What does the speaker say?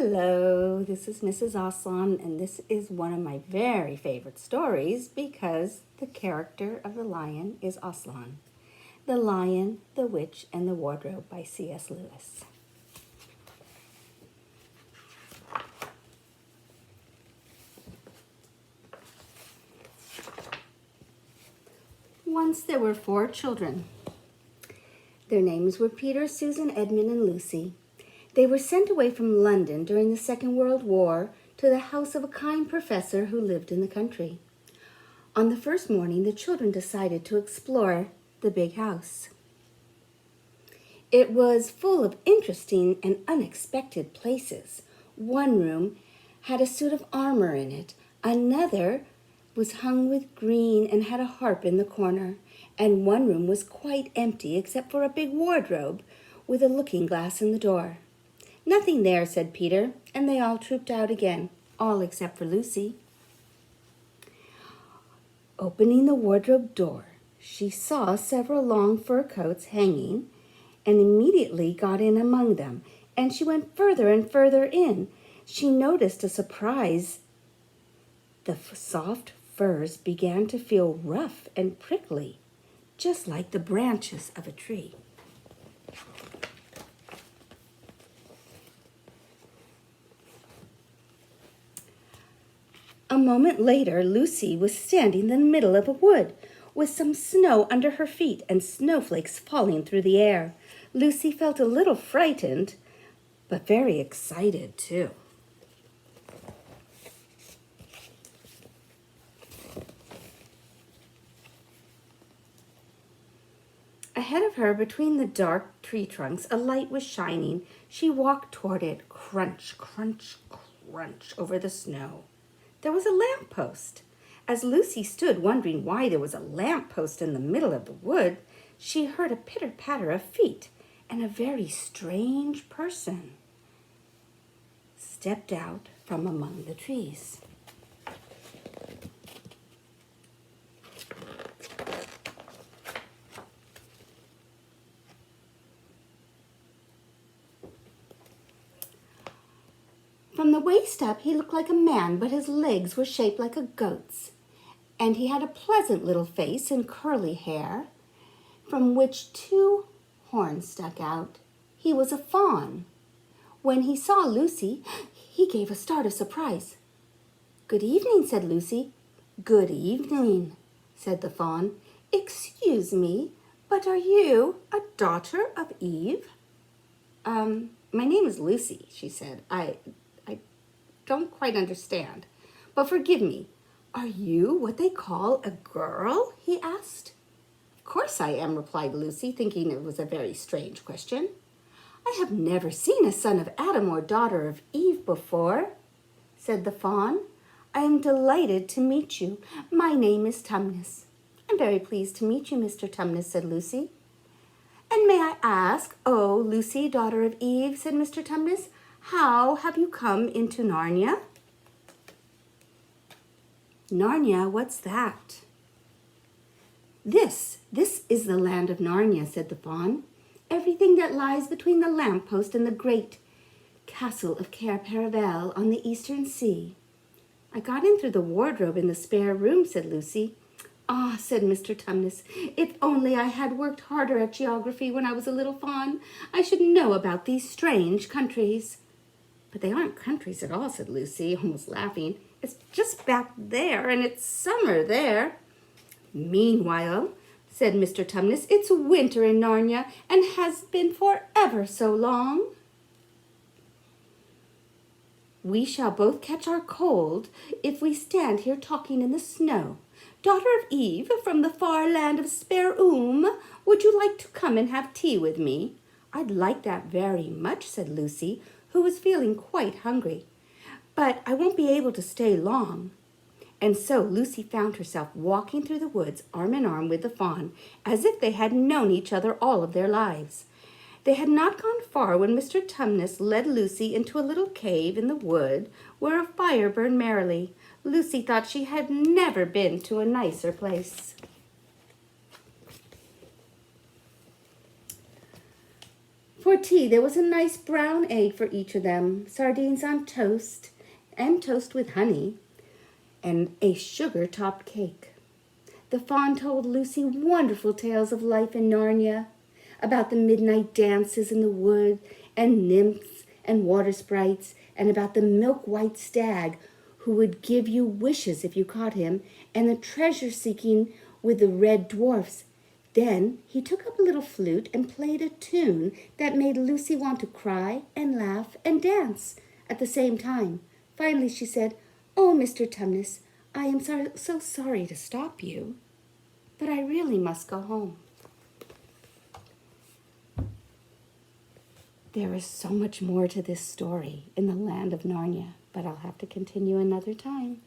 Hello, this is Mrs. Aslan, and this is one of my very favorite stories because the character of the lion is Aslan. The Lion, the Witch, and the Wardrobe by C.S. Lewis. Once there were 4 children. Their names were Peter, Susan, Edmund, and Lucy. They were sent away from London during the Second World War to the house of a kind professor who lived in the country. On the first morning, the children decided to explore the big house. It was full of interesting and unexpected places. One room had a suit of armor in it. Another was hung with green and had a harp in the corner. And one room was quite empty except for a big wardrobe with a looking glass in the door. "Nothing there," said Peter, and they all trooped out again, all except for Lucy. Opening the wardrobe door, she saw several long fur coats hanging and immediately got in among them, and she went further and further in. She noticed a surprise. The soft furs began to feel rough and prickly, just like the branches of a tree. A moment later, Lucy was standing in the middle of a wood with some snow under her feet and snowflakes falling through the air. Lucy felt a little frightened, but very excited too. Ahead of her, between the dark tree trunks, a light was shining. She walked toward it, crunch, crunch, crunch, over the snow. There was a lamppost. As Lucy stood wondering why there was a lamppost in the middle of the wood, she heard a pitter-patter of feet, and a very strange person stepped out from among the trees. From the waist up, he looked like a man, but his legs were shaped like a goat's. And he had a pleasant little face and curly hair, from which 2 horns stuck out. He was a fawn. When he saw Lucy, he gave a start of surprise. "Good evening," said Lucy. "Good evening," said the fawn. "Excuse me, but are you a daughter of Eve?" My name is Lucy," she said. I don't quite understand, but forgive me. "Are you what they call a girl?" he asked. "Of course I am," replied Lucy, thinking it was a very strange question. "I have never seen a son of Adam or daughter of Eve before," said the fawn. "I am delighted to meet you. My name is Tumnus." "I'm very pleased to meet you, Mr. Tumnus," said Lucy. "And may I ask, oh, Lucy, daughter of Eve," said Mr. Tumnus, "how have you come into Narnia?" "Narnia, what's that?" This is the land of Narnia," said the fawn. "Everything that lies between the lamppost and the great castle of Cair Paravel on the eastern sea." "I got in through the wardrobe in the spare room," said Lucy. "Ah," said Mr. Tumnus, "if only I had worked harder at geography when I was a little fawn, I should know about these strange countries." "But they aren't countries at all," said Lucy, almost laughing. "It's just back there, and it's summer there." "Meanwhile," said Mr. Tumnus, "it's winter in Narnia, and has been for ever so long. We shall both catch our cold if we stand here talking in the snow. Daughter of Eve, from the far land of Spare-Oom, would you like to come and have tea with me?" "I'd like that very much," said Lucy, who was feeling quite hungry. "But I won't be able to stay long." And so Lucy found herself walking through the woods arm in arm with the fawn, as if they had known each other all of their lives. They had not gone far when Mr. Tumnus led Lucy into a little cave in the wood where a fire burned merrily. Lucy thought she had never been to a nicer place. For tea, there was a nice brown egg for each of them, sardines on toast, and toast with honey, and a sugar-topped cake. The fawn told Lucy wonderful tales of life in Narnia, about the midnight dances in the wood, and nymphs and water sprites, and about the milk-white stag who would give you wishes if you caught him, and the treasure-seeking with the red dwarfs. Then he took up a little flute and played a tune that made Lucy want to cry and laugh and dance at the same time. Finally she said, "Oh, Mr. Tumnus, I am so sorry to stop you, but I really must go home." There is so much more to this story in the land of Narnia, but I'll have to continue another time.